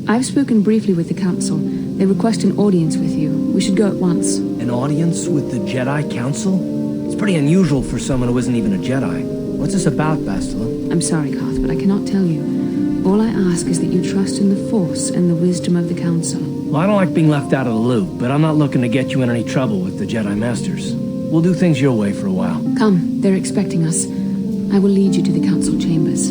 I've spoken briefly with the Council. They request an audience with you. We should go at once. An audience with the Jedi Council? It's pretty unusual for someone who isn't even a Jedi. What's this about, Bastila? I'm sorry, Koth, but I cannot tell you. All I ask is that you trust in the Force and the wisdom of the Council. Well, I don't like being left out of the loop, but I'm not looking to get you in any trouble with the Jedi Masters. We'll do things your way for a while. Come, they're expecting us. I will lead you to the Council chambers.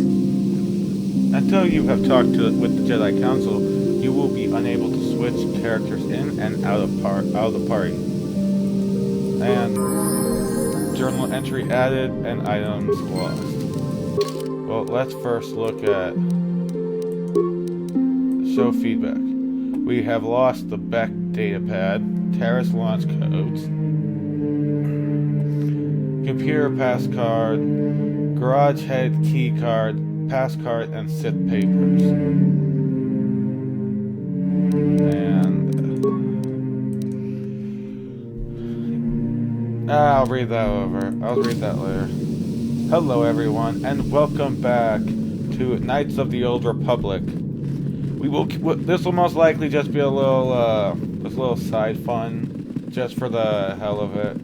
Until you have talked with the Jedi Council, you will be unable to switch characters in and out of the party. And journal entry added and items lost. Well, let's first look at show feedback. We have lost the Beck datapad, Terrace launch codes, computer pass card, garage head key card, pass card, and SIP papers. And I'll read that over. I'll read that later. Hello everyone, and welcome back to Knights of the Old Republic. This will most likely just be a little side fun, just for the hell of it.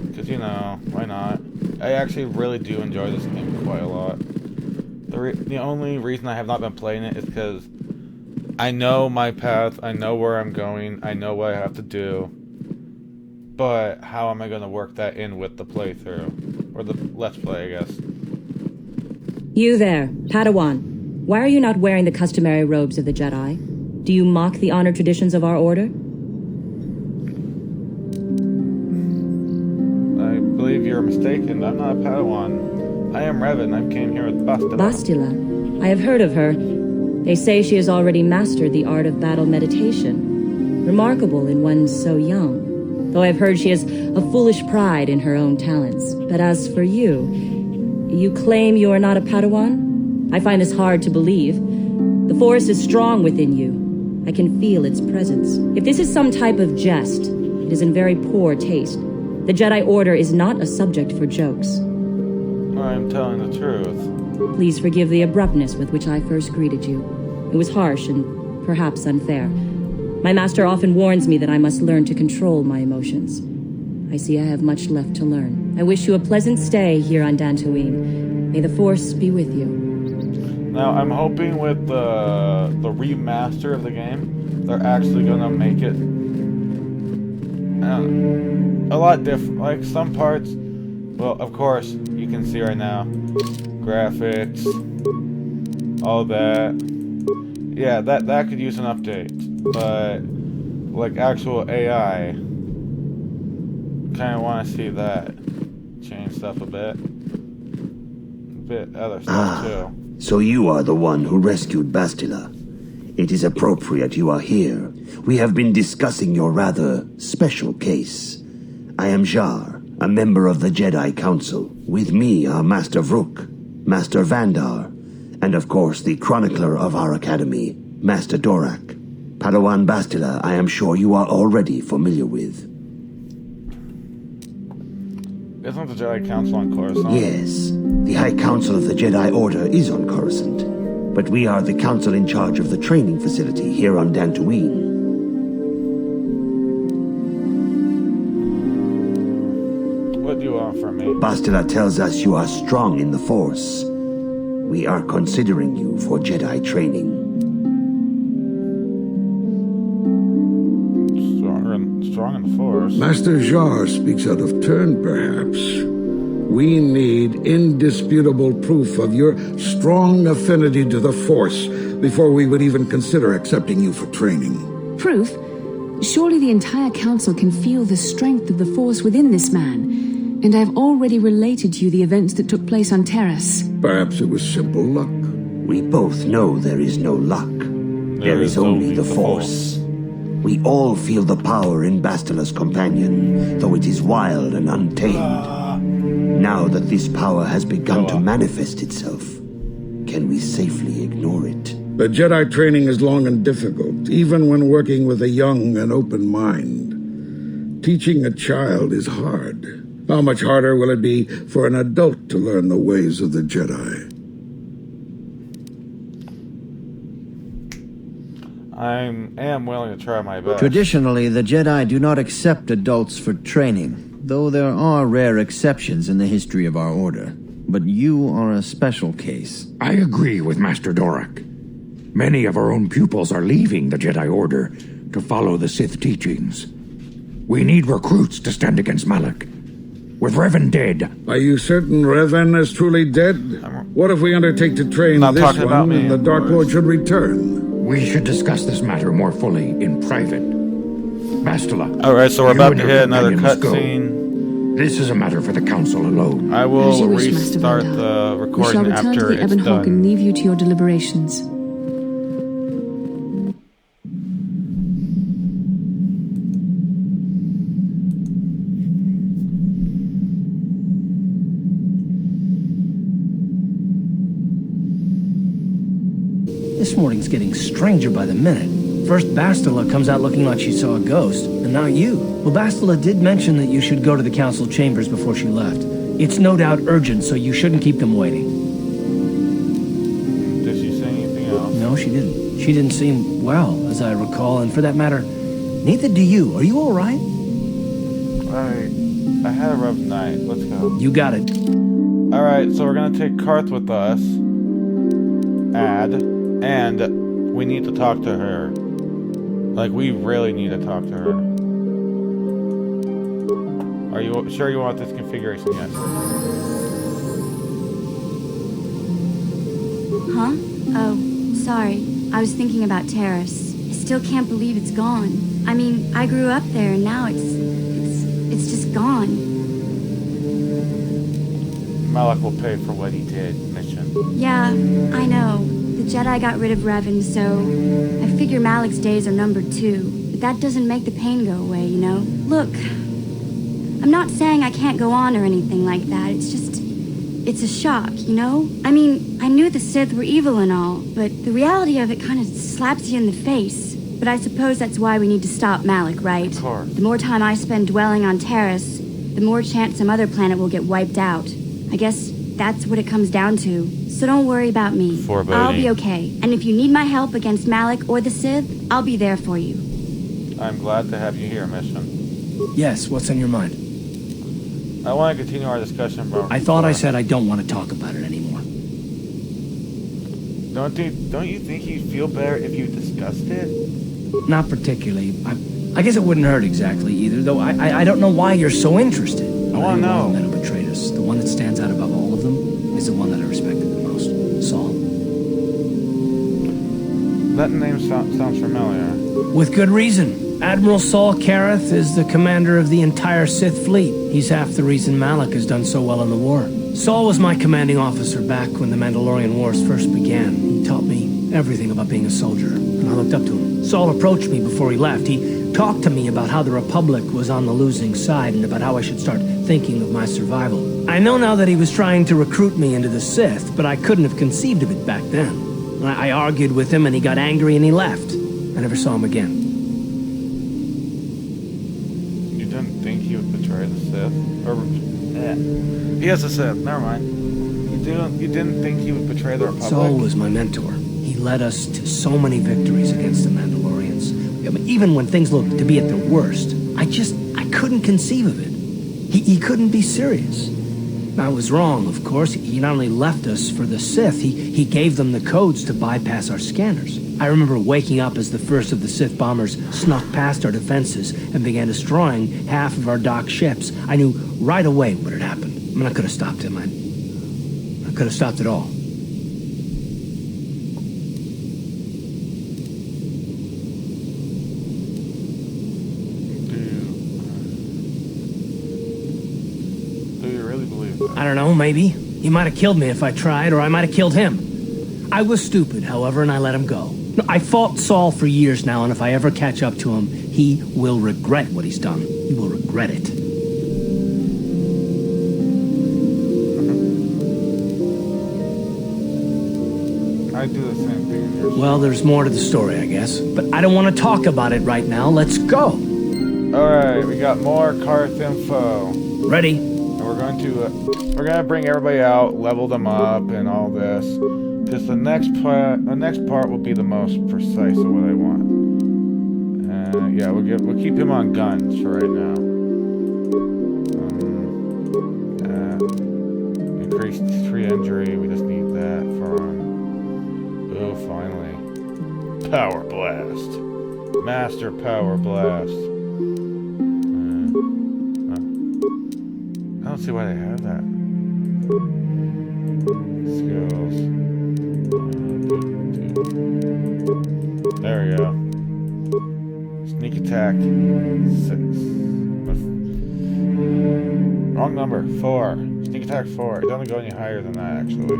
Because, you know, why not? I actually really do enjoy this game quite a lot. The only reason I have not been playing it is because I know my path, I know where I'm going, I know what I have to do. But how am I going to work that in with the playthrough? Or the Let's Play, I guess. You there, Padawan. Why are you not wearing the customary robes of the Jedi? Do you mock the honor traditions of our order? I believe you're mistaken. I'm not a Padawan. I am Revan. I came here with Bastila. Bastila? I have heard of her. They say she has already mastered the art of battle meditation. Remarkable in one so young. Though I've heard she has a foolish pride in her own talents. But as for you claim you are not a Padawan? I find this hard to believe. The Force is strong within you. I can feel its presence. If this is some type of jest, it is in very poor taste. The Jedi Order is not a subject for jokes. I'm telling the truth. Please forgive the abruptness with which I first greeted you. It was harsh and perhaps unfair. My master often warns me that I must learn to control my emotions. I see I have much left to learn. I wish you a pleasant stay here on Dantooine. May the Force be with you. Now, I'm hoping with the remaster of the game, they're actually going to make it a lot different. Like, some parts, well, of course, you can see right now, graphics, all that. Yeah, that could use an update. But, like, actual AI, kind of want to see that change stuff a bit. Other stuff, too. So you are the one who rescued Bastila. It is appropriate you are here. We have been discussing your rather special case. I am Jar, a member of the Jedi Council. With me are Master Vrook, Master Vandar, and of course the chronicler of our academy, Master Dorak. Padawan Bastila, I am sure you are already familiar with. Isn't the Jedi Council on Coruscant? Yes, the High Council of the Jedi Order is on Coruscant, but we are the council in charge of the training facility here on Dantooine. What do you want from me? Bastila tells us you are strong in the Force. We are considering you for Jedi training. Strong in the Force? Master Jar speaks out of turn, perhaps. We need indisputable proof of your strong affinity to the Force before we would even consider accepting you for training. Proof? Surely the entire Council can feel the strength of the Force within this man, and I've already related to you the events that took place on Terrace. Perhaps it was simple luck. We both know there is no luck. There is only the Force. We all feel the power in Bastila's companion, though it is wild and untamed. Now that this power has begun to manifest itself, can we safely ignore it? The Jedi training is long and difficult, even when working with a young and open mind. Teaching a child is hard. How much harder will it be for an adult to learn the ways of the Jedi? I am willing to try my best. Traditionally, the Jedi do not accept adults for training, though there are rare exceptions in the history of our order. But you are a special case. I agree with Master Dorak. Many of our own pupils are leaving the Jedi Order to follow the Sith teachings. We need recruits to stand against Malak. With Revan dead... Are you certain Revan is truly dead? What if we undertake to train this one and the Dark Lord should return? We should discuss this matter more fully in private. Bastila. Alright, so we're about to hit another cutscene. This is a matter for the Council alone. I will restart the recording we shall return after to the it's Ebon Hawk and done. leave you to your deliberations. This morning's getting stranger by the minute. First Bastila comes out looking like she saw a ghost, and now you. Well, Bastila did mention that you should go to the council chambers before she left. It's no doubt urgent, so you shouldn't keep them waiting. Did she say anything else? No, she didn't. She didn't seem well, as I recall, and for that matter, neither do you. Are you all right? I had a rough night. Let's go. You got it. Alright, so we're gonna take Karth with us. And we need to talk to her. Like, we really need to talk to her. Are you sure you want this configuration? Yes. Huh? Oh, sorry. I was thinking about Terrace. I still can't believe it's gone. I mean, I grew up there and now it's just gone. Malak will pay for what he did, mission. Yeah, I know. The Jedi got rid of Revan, so I figure Malak's days are numbered too. But that doesn't make the pain go away, you know? Look, I'm not saying I can't go on or anything like that. It's just, it's a shock, you know? I mean, I knew the Sith were evil and all, but the reality of it kind of slaps you in the face. But I suppose that's why we need to stop Malak, right? Of course. The more time I spend dwelling on Terrace, the more chance some other planet will get wiped out. I guess that's what it comes down to. So don't worry about me. Foreboding. I'll be okay. And if you need my help against Malak or the Sith, I'll be there for you. I'm glad to have you here, mission. Yes, what's on your mind? I want to continue our discussion, bro. I thought I said I don't want to talk about it anymore. Don't you think you'd feel better if you discussed it? Not particularly. I guess it wouldn't hurt exactly either, though I don't know why you're so interested. I want to know. The men who betrayed us, the one that stands out above all of them, is the one that I respected the most. Saul. That name sounds familiar. With good reason. Admiral Saul Kareth is the commander of the entire Sith fleet. He's half the reason Malak has done so well in the war. Saul was my commanding officer back when the Mandalorian Wars first began. He taught me everything about being a soldier, and I looked up to him. Saul approached me before he left. He talked to me about how the Republic was on the losing side and about how I should start thinking of my survival. I know now that he was trying to recruit me into the Sith, but I couldn't have conceived of it back then. I argued with him and he got angry and he left. I never saw him again. You didn't think he would betray the Sith? Or, he is a Sith, never mind. You didn't think he would betray the Republic? Saul was my mentor. He led us to so many victories against the Mandalorians. I mean, even when things looked to be at their worst, I couldn't conceive of it. He couldn't be serious. I was wrong, of course. He not only left us for the Sith, he gave them the codes to bypass our scanners. I remember waking up as the first of the Sith bombers snuck past our defenses and began destroying half of our docked ships. I knew right away what had happened. I mean, I could have stopped him. I could have stopped it all. I don't know, maybe. He might have killed me if I tried, or I might have killed him. I was stupid, however, and I let him go. I fought Saul for years now, and if I ever catch up to him, he will regret what he's done. He will regret it. I do the same thing. Well, there's more to the story, I guess. But I don't want to talk about it right now. Let's go. Alright, we got more Karth info. Ready? And we're gonna bring everybody out, level them up, and all this. Because the next part will be the most precise of what I want. Yeah, we'll keep him on guns for right now. Increased 3 injury. We just need that for him. Oh, finally. Power blast. Master power blast. I don't see why they have that. Skills. There we go. Sneak attack 6. Wrong number. 4. Sneak attack 4. It doesn't go any higher than that, actually.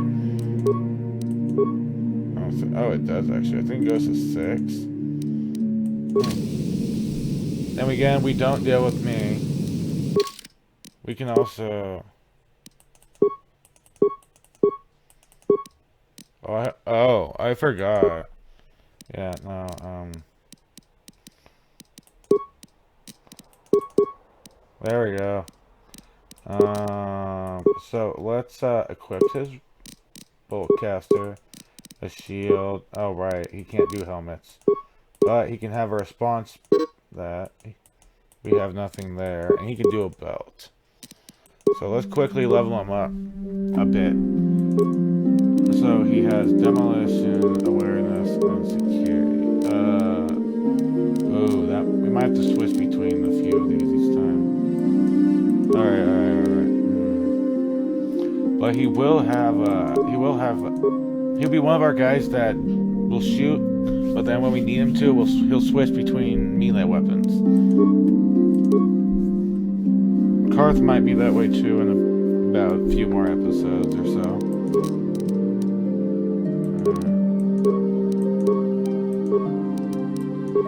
Oh, it does actually. I think it goes to 6. And again, we don't deal with me. We can also... Oh, I forgot. Yeah, no, there we go. So let's equip his bolt caster, a shield. Oh right, he can't do helmets, but he can have a response. That we have nothing there, and he can do a belt. So let's quickly level him up a bit. So he has demolition, awareness, and security. Oh, that we might have to switch between a few of these each time. Alright. But he'll be one of our guys that will shoot, but then when we need him to, he'll switch between melee weapons. Karth might be that way too in about a few more episodes or so.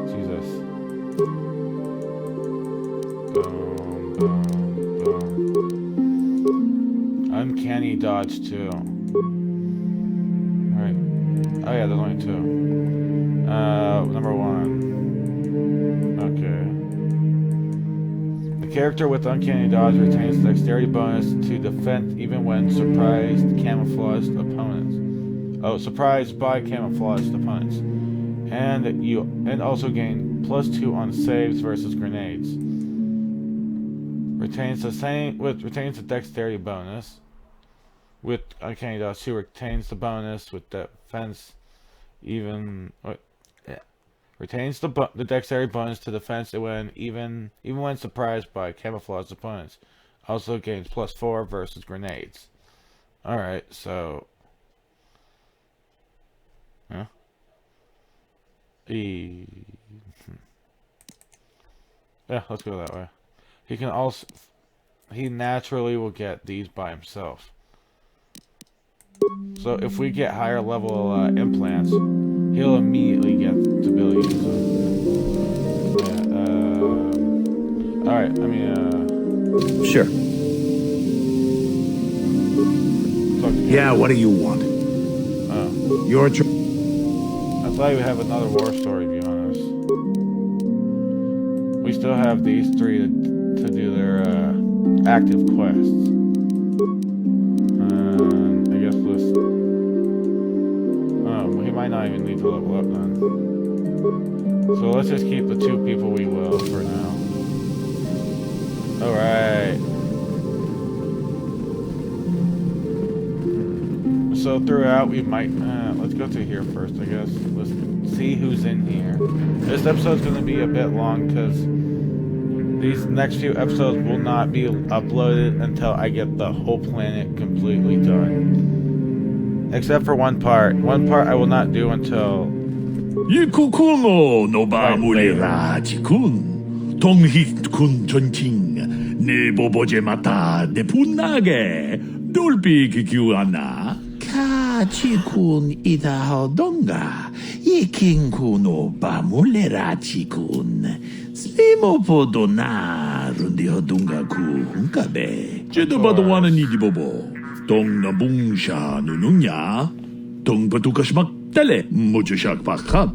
Jesus. Boom, boom, boom. Uncanny dodge too. Alright. Oh yeah, there's only 2. Number 1. Okay. The character with uncanny dodge retains the dexterity bonus to defend even when surprised camouflaged opponents. Oh, surprised by camouflaged opponents. And also gain +2 on saves versus grenades. Retains the dexterity bonus. With uncanny dodge, she retains the bonus with defense retains the dexterity bonus to defense even when surprised by camouflaged opponents. Also gains +4 versus grenades. Alright, so yeah, let's go that way. He naturally will get these by himself. So if we get higher level implants, he'll immediately get the ability to use them. Yeah, alright, Sure. Yeah, what do you want? Your choice. I thought you would have another war story, to be honest. We still have these 3 to do their active quests. I guess he might not even need to level up then. So let's just keep the 2 people we will for now. Alright. So throughout we might let's go to here first, I guess. Let's see who's in here. This episode's gonna be a bit long because these next few episodes will not be uploaded until I get the whole planet completely done. Except for one part. One part I will not do until Yikukuno no bamulera jikun donghit kun jonking ne boboje mata de punage dolpi kikiwana ka chikun ida donga yikinku no bamulera jikun slimo podona rundi hodunga ku hunkabe jedo Padawan ni di bobo dong na bungsha nununya dong patukashmak Tele, mucho shak pakhat.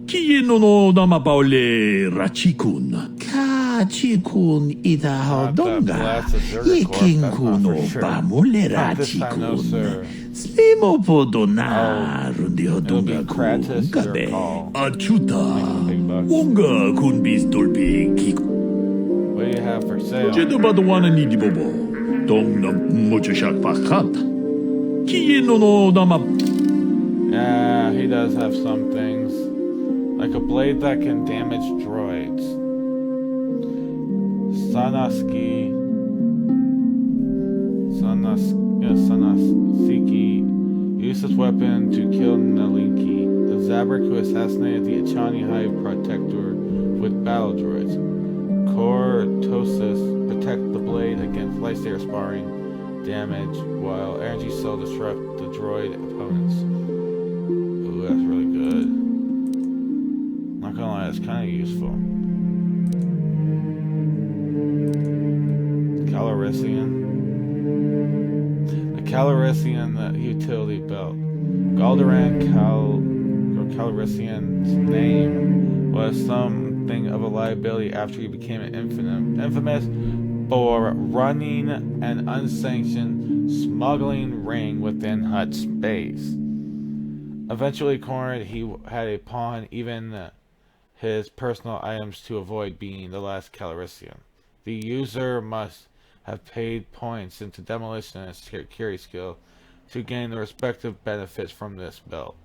Kieno no nama paule rachikun. Kachikun ida hodonga. Yekinku no pamule rachikun. Slimo podona rundi hodonga ku kabe. Achuta. $10. Wonga kun bis dolpi kiku. What do you have for sale? Jedi Padawan ni dibobo. Dong na muchashak pakat. Kiye no dama. Yeah, he does have some things. Like a blade that can damage droids. Sanasiki. Sanasiki used this weapon to kill Nalinki, the Zabrak who assassinated the Achani High Protector with battle droids. Cortosis protect the blade against lightsaber sparring damage, while energy cell disrupt the droid opponents. Ooh, that's really good. Not gonna lie, it's kind of useful. Calorisian. The Calorisian utility belt. Galderan Calorisian's name was something of a liability after he became infamous for running an unsanctioned smuggling ring within Hutt space. Eventually cornered, he had to pawn even his personal items to avoid being the last Calorisian. The user must have paid points into demolition and security skill to gain the respective benefits from this belt.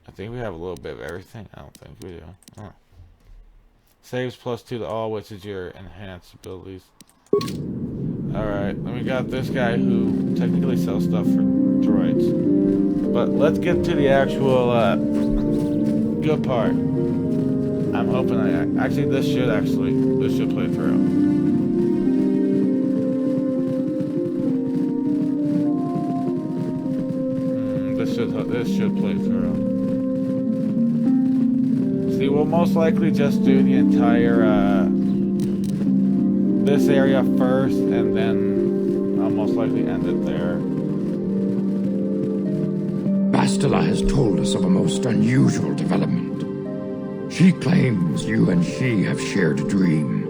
I think we have a little bit of everything. I don't think we do. Oh. Saves +2 to all, which is your enhanced abilities. Alright, then we got this guy who technically sells stuff for droids. But let's get to the actual good part. I'm hoping this should play through. This should play through. See, we'll most likely just do the entire this area first, and then I'll most likely end it there. Bastila has told us of a most unusual development. She claims you and she have shared a dream.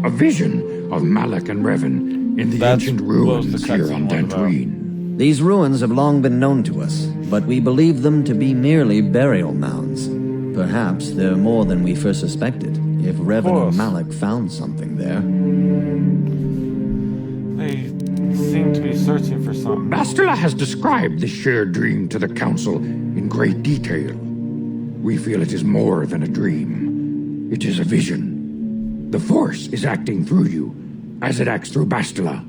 A vision of Malak and Revan in the ancient ruins here on Dantooine. These ruins have long been known to us, but we believe them to be merely burial mounds. Perhaps they're more than we first suspected, if Revan and Malak found something there. They seem to be searching for something. Bastila has described the shared dream to the Council in great detail. We feel it is more than a dream. It is a vision. The Force is acting through you, as it acts through Bastila.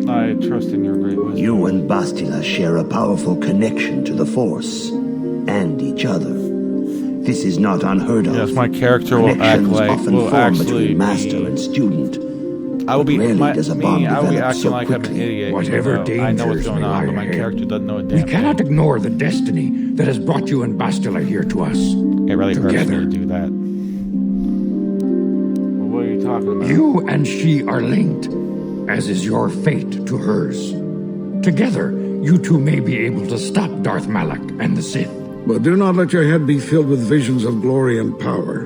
I trust in your great wisdom. You and Bastila share a powerful connection to the Force and each other. This is not unheard of. Yes, my character will act like often form between master and student. I will be rarely does a bond I will be develop acting so like I'm an quickly. idiot. Whatever I know what's dangers going may on, lie but my ahead, character doesn't know a damn we thing. cannot ignore the destiny that has brought you and Bastila here to us. It really hurts me together. to do that. Well, what are you talking about? You and she are linked, as is your fate to hers. Together, you two may be able to stop Darth Malak and the Sith. But do not let your head be filled with visions of glory and power.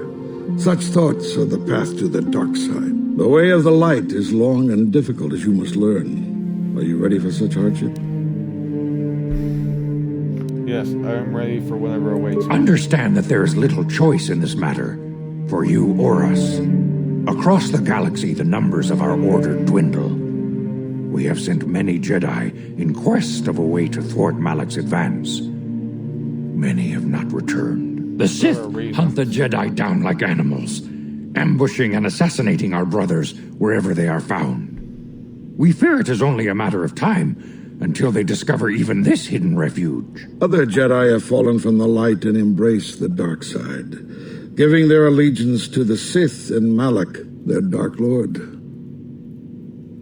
Such thoughts are the path to the dark side. The way of the light is long and difficult, as you must learn. Are you ready for such hardship? Yes, I am ready for whatever awaits me. Understand that there is little choice in this matter, for you or us. Across the galaxy, the numbers of our order dwindle. We have sent many Jedi in quest of a way to thwart Malak's advance. Many have not returned. The Sith hunt the Jedi down like animals, ambushing and assassinating our brothers wherever they are found. We fear it is only a matter of time until they discover even this hidden refuge. Other Jedi have fallen from the light and embraced the dark side, giving their allegiance to the Sith and Malak, their Dark Lord.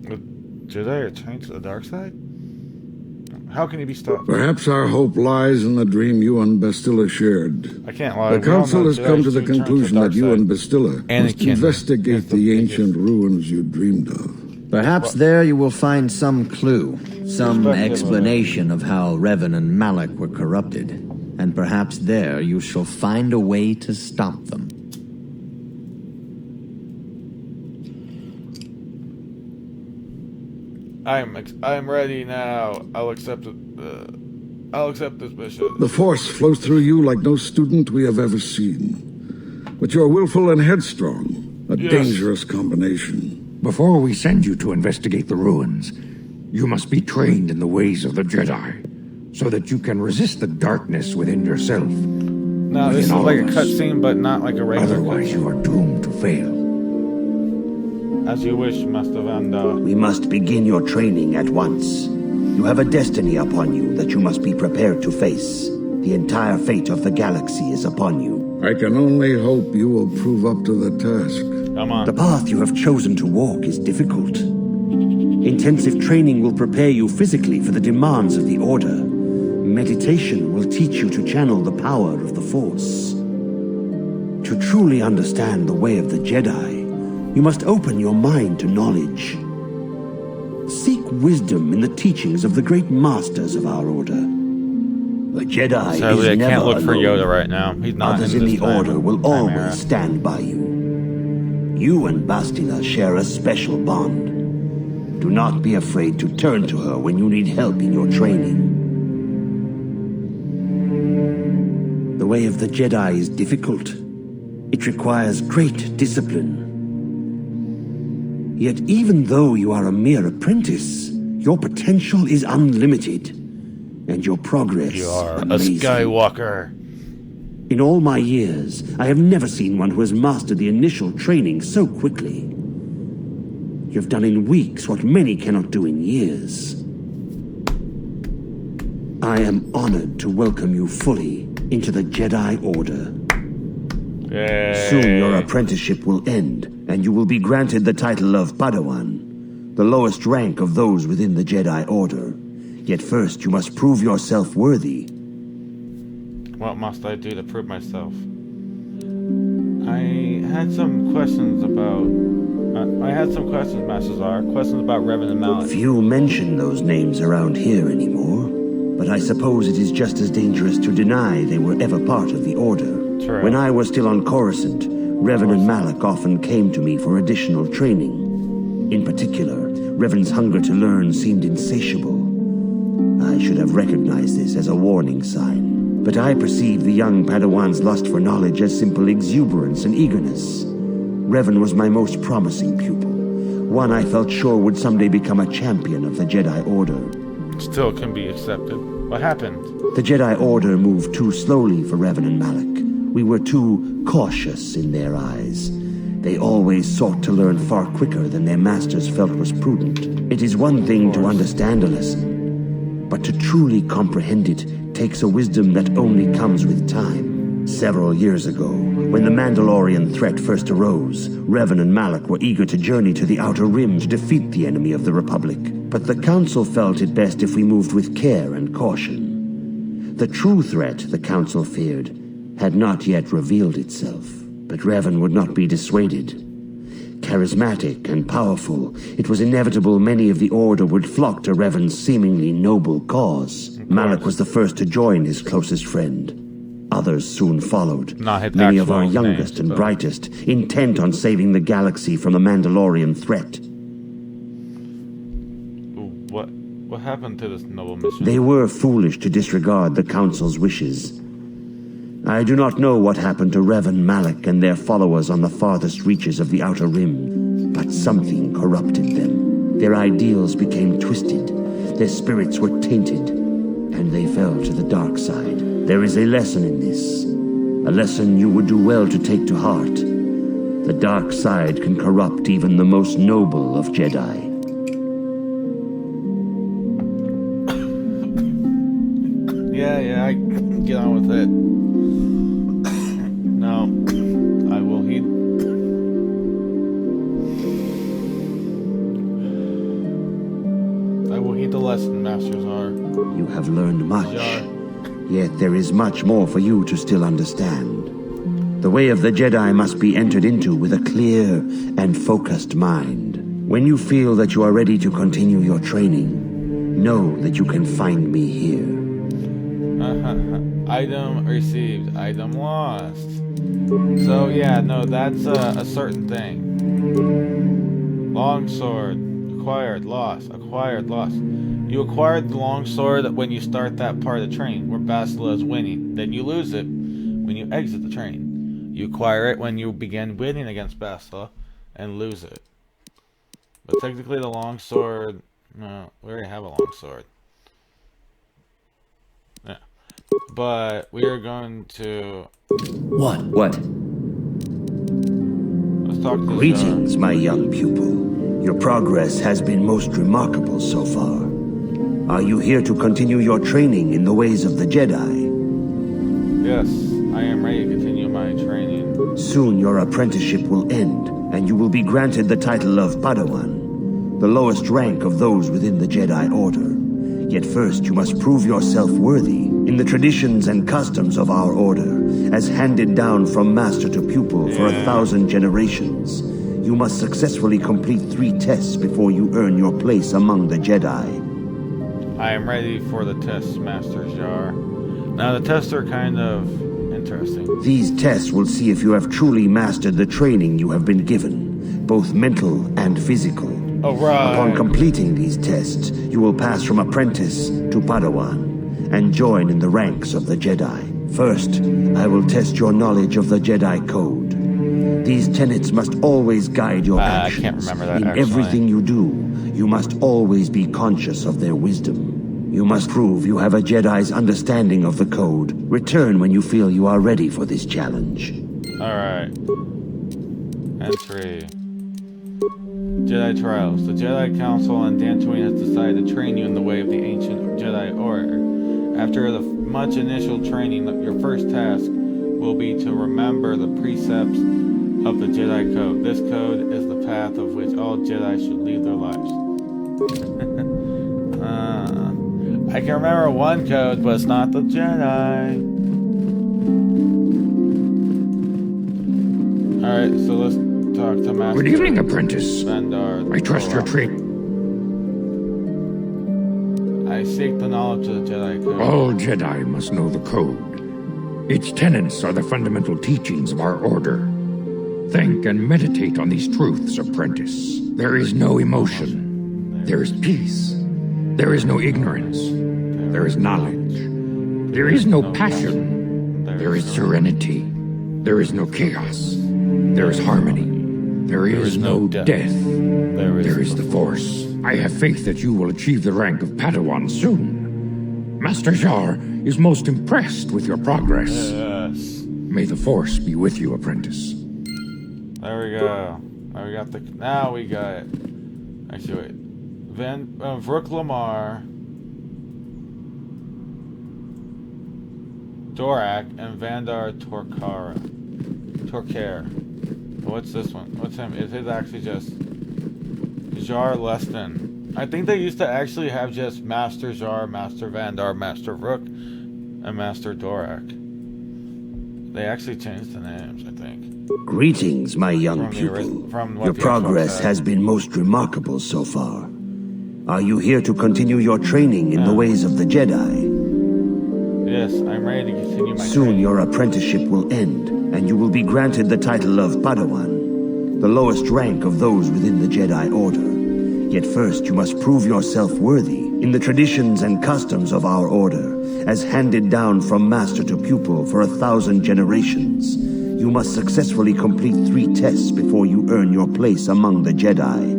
The Jedi are turning to the dark side? How can he be stopped? Perhaps our hope lies in the dream you and Bastila shared. I can't lie. The Council has come to the conclusion that you and Bastila must investigate the ancient ruins you dreamed of. Perhaps there you will find some clue, some explanation of how Revan and Malak were corrupted. And perhaps there you shall find a way to stop them. I'm ready now. I'll accept it. I'll accept this mission. The Force flows through you like no student we have ever seen. But you're willful and headstrong, a dangerous combination. Before we send you to investigate the ruins, you must be trained in the ways of the Jedi, so that you can resist the darkness within yourself. Now, this is like a cutscene, but not like a regular Otherwise, you are doomed to fail. As you wish, Master Vanda. We must begin your training at once. You have a destiny upon you that you must be prepared to face. The entire fate of the galaxy is upon you. I can only hope you will prove up to the task. Come on. The path you have chosen to walk is difficult. Intensive training will prepare you physically for the demands of the Order. Meditation will teach you to channel the power of the Force. To truly understand the way of the Jedi, you must open your mind to knowledge. Seek wisdom in the teachings of the great masters of our Order. The Jedi Sadly, is I never can't look for alone. Yoda right now. He's not. Others in the Order will always stand by you. You and Bastila share a special bond. Do not be afraid to turn to her when you need help in your training. The way of the Jedi is difficult. It requires great discipline. Yet even though you are a mere apprentice, your potential is unlimited, and your progress You are amazing. a Skywalker. In all my years, I have never seen one who has mastered the initial training so quickly. You've done in weeks what many cannot do in years. I am honored to welcome you fully into the Jedi Order. Yay. Soon your apprenticeship will end, and you will be granted the title of Padawan, the lowest rank of those within the Jedi Order. Yet first you must prove yourself worthy. What must I do to prove myself? I had some questions, Master Czar. Questions about Revan and Malak. Few mention those names around here anymore, but I suppose it is just as dangerous to deny they were ever part of the Order. True. When I was still on Coruscant, Revan and Malak often came to me for additional training. In particular, Revan's hunger to learn seemed insatiable. I should have recognized this as a warning sign, but I perceived the young Padawan's lust for knowledge as simple exuberance and eagerness. Revan was my most promising pupil, one I felt sure would someday become a champion of the Jedi Order. Still can be accepted. What happened? The Jedi Order moved too slowly for Revan and Malak. We were too cautious in their eyes. They always sought to learn far quicker than their masters felt was prudent. It is one thing to understand a lesson, but to truly comprehend it takes a wisdom that only comes with time. Several years ago, when the Mandalorian threat first arose, Revan and Malak were eager to journey to the Outer Rim to defeat the enemy of the Republic. But the Council felt it best if we moved with care and caution. The true threat, the Council feared, had not yet revealed itself. But Revan would not be dissuaded. Charismatic and powerful, it was inevitable many of the Order would flock to Revan's seemingly noble cause. Malak was the first to join his closest friend. Others soon followed, many of our youngest and brightest, intent on saving the galaxy from the Mandalorian threat. What happened to this noble mission? They were foolish to disregard the Council's wishes. I do not know what happened to Revan, Malak, and their followers on the farthest reaches of the Outer Rim, but something corrupted them. Their ideals became twisted, their spirits were tainted, and they fell to the dark side. There is a lesson in this, a lesson you would do well to take to heart. The dark side can corrupt even the most noble of Jedi. Yeah, I can get on with it. No, I will heed. I will heed the lesson, Master Czar. You have learned much, yet there is much more for you to still understand. The way of the Jedi must be entered into with a clear and focused mind. When you feel that you are ready to continue your training, know that you can find me here. Item received, item lost. So yeah, no, that's a certain thing. Longsword. Acquired, lost, acquired, lost. You acquired the longsword when you start that part of the train, where Bastila is winning. Then you lose it when you exit the train. You acquire it when you begin winning against Bastila, and lose it. But technically the longsword... No, we already have a longsword. Yeah. But we are going to... What? What? Let's talk to Greetings, my young pupil. Your progress has been most remarkable so far. Are you here to continue your training in the ways of the Jedi? Yes, I am ready to continue my training. Soon your apprenticeship will end, and you will be granted the title of Padawan, the lowest rank of those within the Jedi Order. Yet first you must prove yourself worthy in the traditions and customs of our order, as handed down from master to pupil for 1,000 generations. You must successfully complete 3 tests before you earn your place among the Jedi. I am ready for the tests, Master Jar. Now the tests are kind of interesting. These tests will see if you have truly mastered the training you have been given, both mental and physical. All right. Upon completing these tests, you will pass from apprentice to Padawan and join in the ranks of the Jedi. First, I will test your knowledge of the Jedi Code. These tenets must always guide your actions. I can't remember that, In actually. everything you do, you must always be conscious of their wisdom. You must prove you have a Jedi's understanding of the code. Return when you feel you are ready for this challenge. Alright. Entry. Jedi Trials. The Jedi Council on Dantooine has decided to train you in the way of the ancient Jedi Order. After the much initial training, your first task will be to remember the precepts of the Jedi Code. This code is the path of which all Jedi should lead their lives. I can remember one code, but it's not the Jedi. Alright, so let's talk to Master. Good evening, apprentice. Vandar. I trust your trade. I seek the knowledge of the Jedi Code. All Jedi must know the code. Its tenets are the fundamental teachings of our order. Think and meditate on these truths, apprentice. There is no emotion. There is peace. There is no ignorance. There is knowledge. There is no passion. There is serenity. There is no chaos. There is harmony. There is no death. There is the Force. I have faith that you will achieve the rank of Padawan soon. Master Jar is most impressed with your progress. Yes. May the Force be with you, apprentice. There we go. Now we got the. Now we got it. Actually, wait. Vrook Lamar, Dorak, and Vandar Torkare. What's this one? What's him? Is it actually just Jar Leston? I think they used to actually have just Master Jar, Master Vandar, Master Vrook, and Master Dorak. They actually changed the names, I think. Greetings, my young pupil. Your progress has been most remarkable so far. Are you here to continue your training in the ways of the Jedi? Yes, I'm ready to continue my Soon training. your apprenticeship will end, and you will be granted the title of Padawan, the lowest rank of those within the Jedi Order. Yet first you must prove yourself worthy in the traditions and customs of our order, as handed down from master to pupil for 1,000 generations. You must successfully complete 3 tests before you earn your place among the Jedi.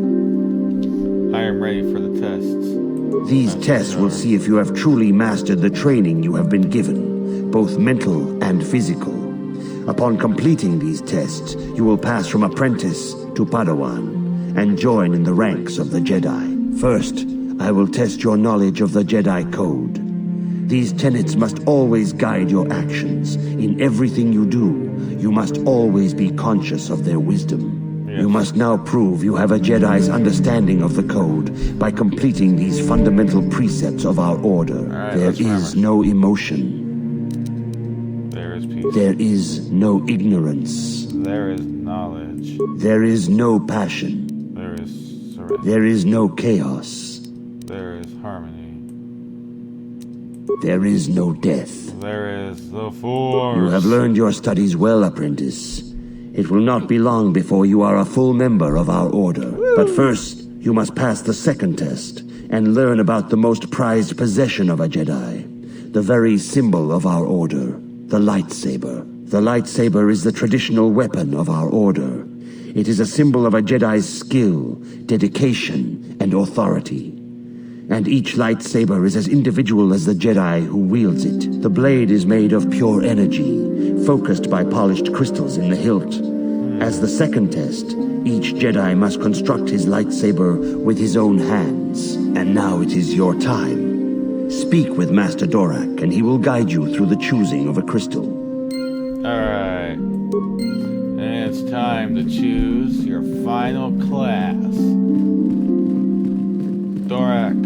I am ready for the tests. These tests will see if you have truly mastered the training you have been given, both mental and physical. Upon completing these tests, you will pass from apprentice to Padawan and join in the ranks of the Jedi. First, I will test your knowledge of the Jedi Code. These tenets must always guide your actions. In everything you do, you must always be conscious of their wisdom. You must now prove you have a Jedi's understanding of the code by completing these fundamental precepts of our order. There is no emotion. There is peace. There is no ignorance. There is knowledge. There is no passion. There is serenity. There is no chaos. There is harmony. There is no death. There is the Force. You have learned your studies well, apprentice. It will not be long before you are a full member of our order. But first, You must pass the second test and learn about the most prized possession of a Jedi, the very symbol of our order, the lightsaber. The lightsaber is the traditional weapon of our order. It is a symbol of a Jedi's skill, dedication, and authority. And each lightsaber is as individual as the Jedi who wields it. The blade is made of pure energy, focused by polished crystals in the hilt. As the second test, each Jedi must construct his lightsaber with his own hands. And now it is your time. Speak with Master Dorak, and he will guide you through the choosing of a crystal. Alright. And it's time to choose your final class. Dorak.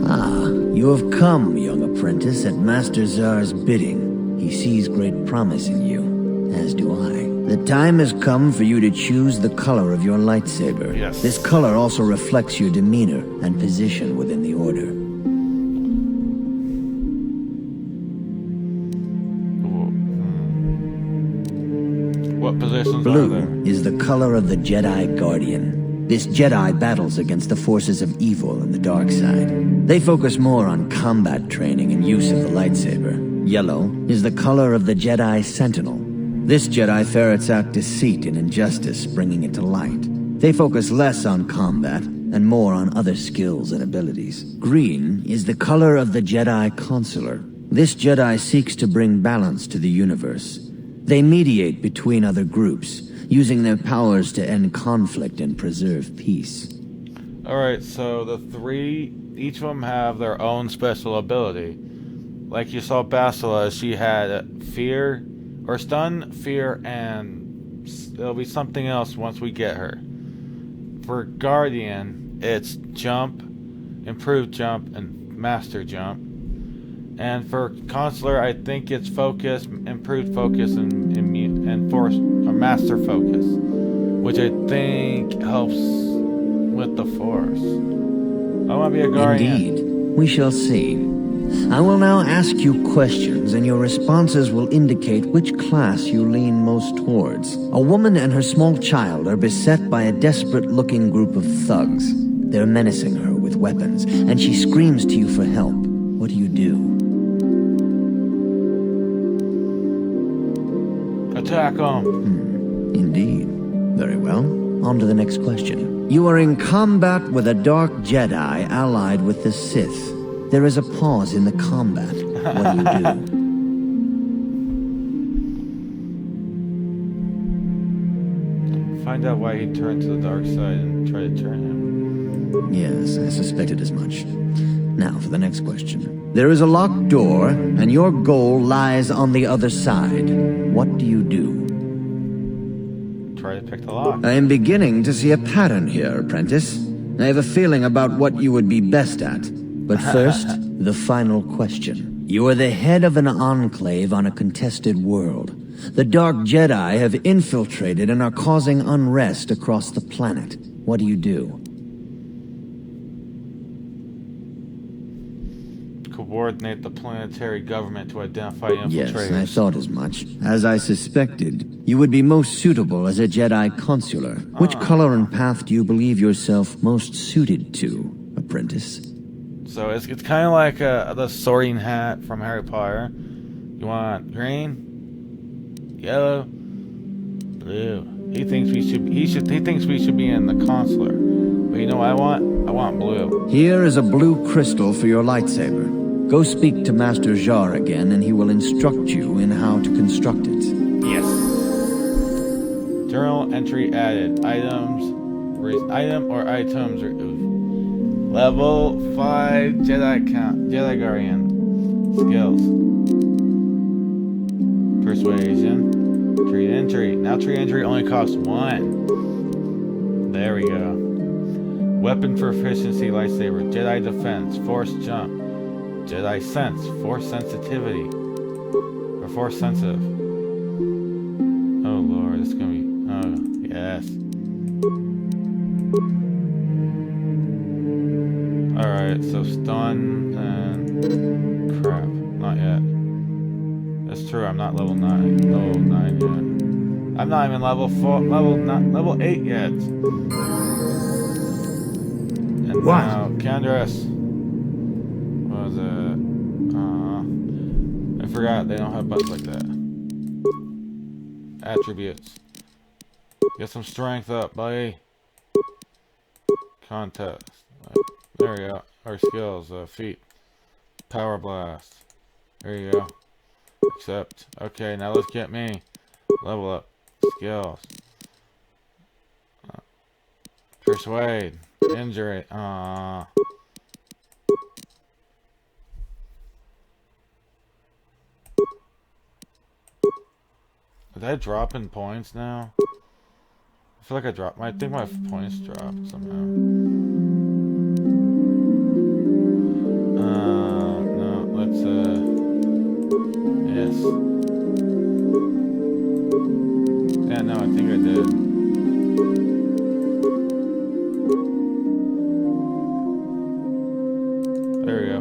Ah, you have come, young apprentice, at Master Zar's bidding. He sees great promise in you, as do I. The time has come for you to choose the color of your lightsaber. Yes. This color also reflects your demeanor and position within the Order. What positions Blue are there? is the color of the Jedi Guardian. This Jedi battles against the forces of evil and the dark side. They focus more on combat training and use of the lightsaber. Yellow is the color of the Jedi Sentinel. This Jedi ferrets out deceit and injustice, bringing it to light. They focus less on combat and more on other skills and abilities. Green is the color of the Jedi Consular. This Jedi seeks to bring balance to the universe. They mediate between other groups, using their powers to end conflict and preserve peace. Alright, so the three, each of them have their own special ability. Like you saw Bastila, she had fear, or stun, fear, and it'll be something else once we get her. For Guardian, it's jump, improved jump, and master jump. And for Consular, I think it's focus, improved focus, and force, or master focus, which I think helps with the Force. I want to be a Guardian. Indeed. We shall see. I will now ask you questions, and your responses will indicate which class you lean most towards. A woman and her small child are beset by a desperate-looking group of thugs. They're menacing her with weapons, and she screams to you for help. What do you do? Attack them. Indeed. Very well. On to the next question. You are in combat with a dark Jedi allied with the Sith. There is a pause in the combat. What do you do? Find out why he turned to the dark side and try to turn him. Yes, I suspected as much. Now for the next question. There is a locked door, and your goal lies on the other side. What do you do? Try to pick the lock. I am beginning to see a pattern here, apprentice. I have a feeling about what you would be best at. But first, the final question. You are the head of an enclave on a contested world. The Dark Jedi have infiltrated and are causing unrest across the planet. What do you do? Coordinate the planetary government to identify infiltrators. Yes, I thought as much. As I suspected, you would be most suitable as a Jedi Consular. Which color and path do you believe yourself most suited to, apprentice? So it's kind of like the sorting hat from Harry Potter. You want green, yellow, blue. He thinks we should be in the Consular. But you know what I want? I want blue. Here is a blue crystal for your lightsaber. Go speak to Master Jar again, and he will instruct you in how to construct it. Yes. Journal entry added. Item or items removed. Level 5 Jedi Guardian. Skills. Persuasion. Tree entry. Now tree entry only costs 1. There we go. Weapon proficiency lightsaber. Jedi defense. Force jump. Jedi sense. Force sensitivity. Or force sensitive. Oh lord, it's gonna be... Oh, yes. Alright, so stun and... Crap, not yet. That's true, I'm not level 9. Level 9 yet. I'm not even level 8 yet. What? Now, Candace. What was it? I forgot they don't have buttons like that. Attributes. Get some strength up, buddy. Contest. There we go. Our skills. Feet. Power blast. There you go. Accept. Okay, now let's get me. Level up. Skills. Persuade. Injury. Are they dropping points now? I feel like I dropped. I think my points dropped somehow. No. Let's yes. Yeah, no, I think I did. There we go.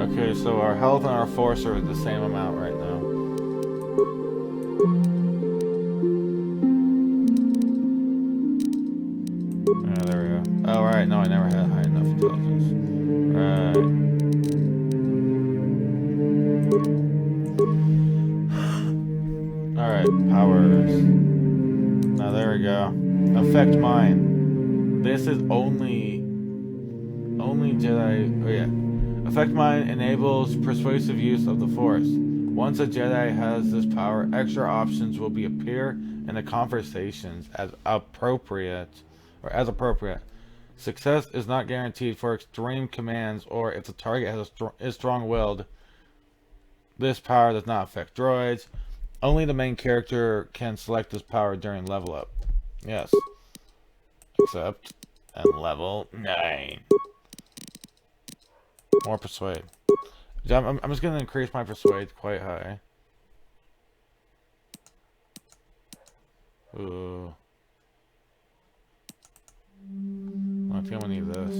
Okay, so our health and our force are the same amount right now. There we go. Oh, right. No, I never had high enough intelligence. Right. Alright, powers. Now, there we go. Affect mind. This is only Jedi. Oh, yeah. Affect mind enables persuasive use of the Force. Once a Jedi has this power, extra options will appear in the conversations as appropriate. Success is not guaranteed for extreme commands or if the target is strong-willed. This power does not affect droids. Only the main character can select this power during level up. Yes. Accept. And level 9. More persuade. I'm just going to increase my persuade quite high. Ooh. I think I'm gonna need this.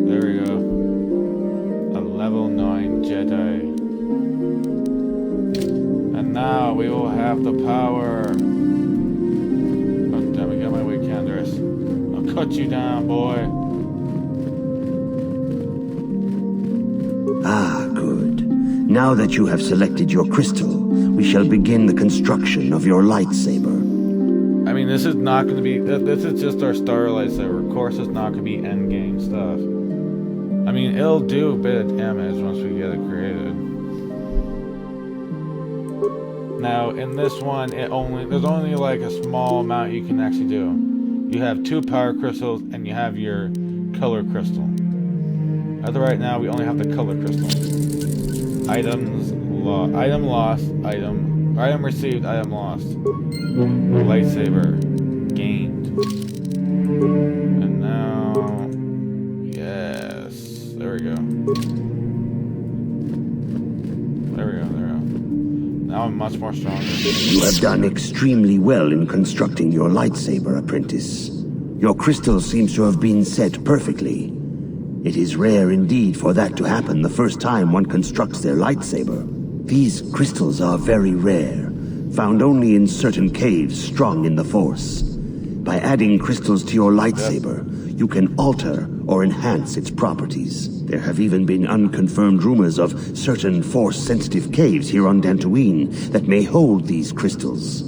There we go. A level 9 Jedi. And now we will have the power. Oh damn it, get my way, Candace. I'll cut you down, boy. Ah, good. Now that you have selected your crystal, we shall begin the construction of your lightsaber. I mean, this is not going to be... This is just our starter lightsaber. Of course, it's not going to be endgame stuff. I mean, it'll do a bit of damage once we get it created. Now, in this one, there's only like a small amount you can actually do. You have 2 power crystals, and you have your color crystal. As of right now, we only have the color crystal. Items lost. Item lost. Item received. Item lost. Lightsaber gained. And now, yes, there we go. There we go. Now I'm much more stronger. You have done extremely well in constructing your lightsaber, apprentice. Your crystal seems to have been set perfectly. It is rare indeed for that to happen the first time one constructs their lightsaber. These crystals are very rare, found only in certain caves strong in the Force. By adding crystals to your lightsaber, you can alter or enhance its properties. There have even been unconfirmed rumors of certain Force-sensitive caves here on Dantooine that may hold these crystals.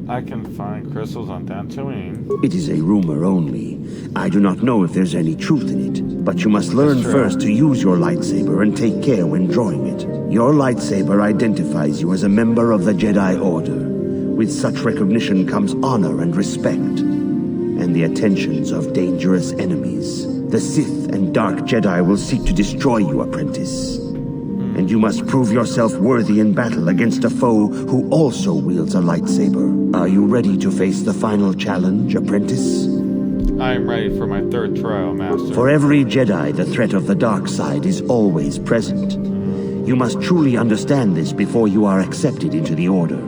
I can find crystals on Dantooine. It is a rumor only. I do not know if there's any truth in it, but you must learn first to use your lightsaber and take care when drawing it. Your lightsaber identifies you as a member of the Jedi Order. With such recognition comes honor and respect, and the attentions of dangerous enemies. The Sith and Dark Jedi will seek to destroy you, apprentice. And you must prove yourself worthy in battle against a foe who also wields a lightsaber. Are you ready to face the final challenge, apprentice? I am ready for my 3rd trial, Master. For every Jedi, the threat of the dark side is always present. You must truly understand this before you are accepted into the Order.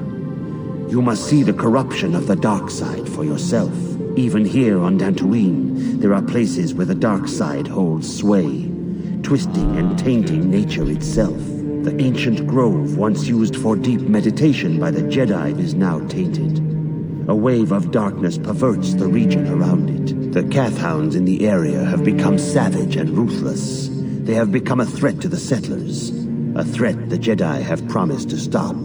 You must see the corruption of the dark side for yourself. Even here on Dantooine, there are places where the dark side holds sway, twisting and tainting nature itself. The ancient grove once used for deep meditation by the Jedi is now tainted. A wave of darkness perverts the region around it. The Kathhounds in the area have become savage and ruthless. They have become a threat to the settlers, a threat the Jedi have promised to stop.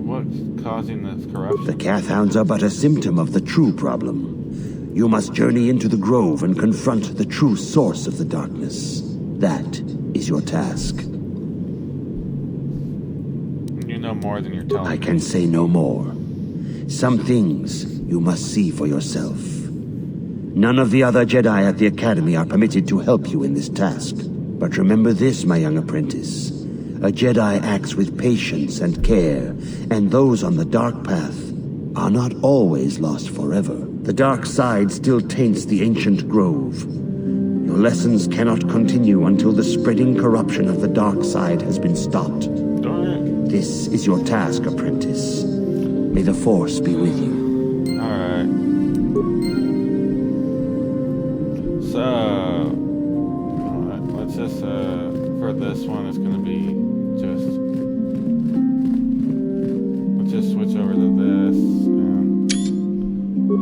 What's causing this corruption? The Kathhounds are but a symptom of the true problem. You must journey into the grove and confront the true source of the darkness. That is your task. You know more than you're telling me. I can say no more. Some things you must see for yourself. None of the other Jedi at the Academy are permitted to help you in this task. But remember this, my young apprentice. A Jedi acts with patience and care, and those on the dark path are not always lost forever. The dark side still taints the ancient grove. Your lessons cannot continue until the spreading corruption of the dark side has been stopped. This is your task, apprentice. May the Force be with you. Alright. So, let's just, for this one, it's gonna be just, let's just switch over to this, and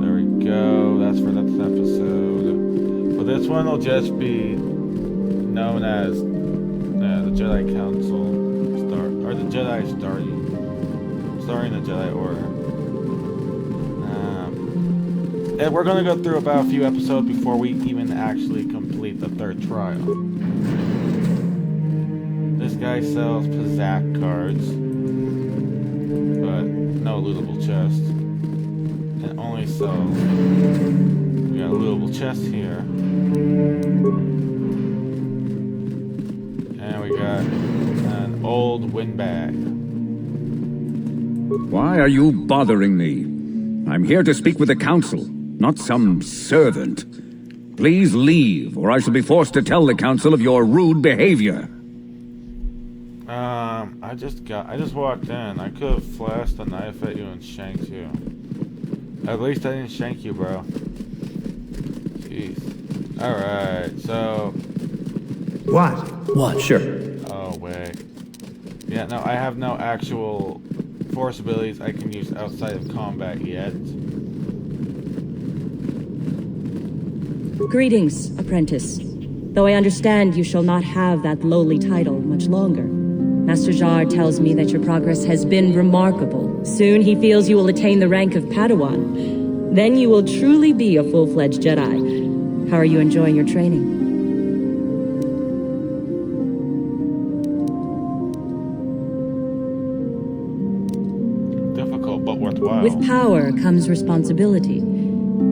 there we go, that's for next episode. But this one will just be known as the Jedi Council, or the Jedi starring the Jedi Order. And we're gonna go through about a few episodes before we even actually complete the third trial. This guy sells Pizzak cards, but no lootable chest. And only sells. We got a lootable chest here. And we got an old windbag. Why are you bothering me? I'm here to speak with the council, not some servant. Please leave, or I shall be forced to tell the council of your rude behavior. I just walked in. I could have flashed a knife at you and shanked you. At least I didn't shank you, bro. Jeez. Alright, so... What? Sure. Oh, wait. Yeah, no, I have no actual force abilities I can use outside of combat yet. Greetings, apprentice. Though I understand you shall not have that lowly title much longer. Master Jar tells me that your progress has been remarkable. Soon he feels you will attain the rank of Padawan. Then you will truly be a full-fledged Jedi. How are you enjoying your training? Difficult, but worthwhile. With power comes responsibility.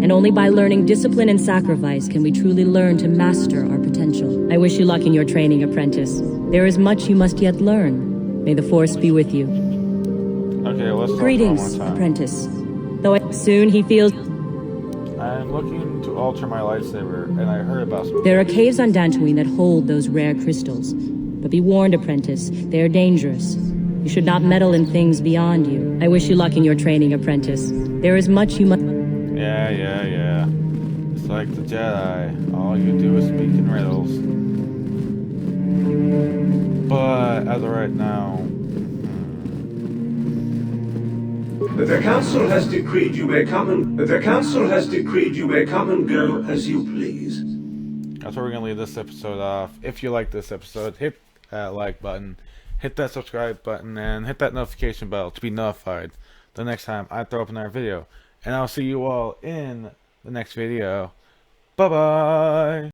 And only by learning discipline and sacrifice can we truly learn to master our potential. I wish you luck in your training, apprentice. There is much you must yet learn. May the Force be with you. Okay, let's talk Greetings, one more time. apprentice. Though soon he feels... I'm looking to alter my lightsaber, and I heard about some... There are caves on Dantooine that hold those rare crystals. But be warned, apprentice, they are dangerous. You should not meddle in things beyond you. I wish you luck in your training, apprentice. There is much you must... Yeah. It's like the Jedi. All you do is speak in riddles. But, as of right now... The council has decreed you may come and... The council has decreed you may come and go as you please. That's where we're going to leave this episode off. If you like this episode, hit that like button. Hit that subscribe button. And hit that notification bell to be notified the next time I throw up another video. And I'll see you all in the next video. Bye-bye!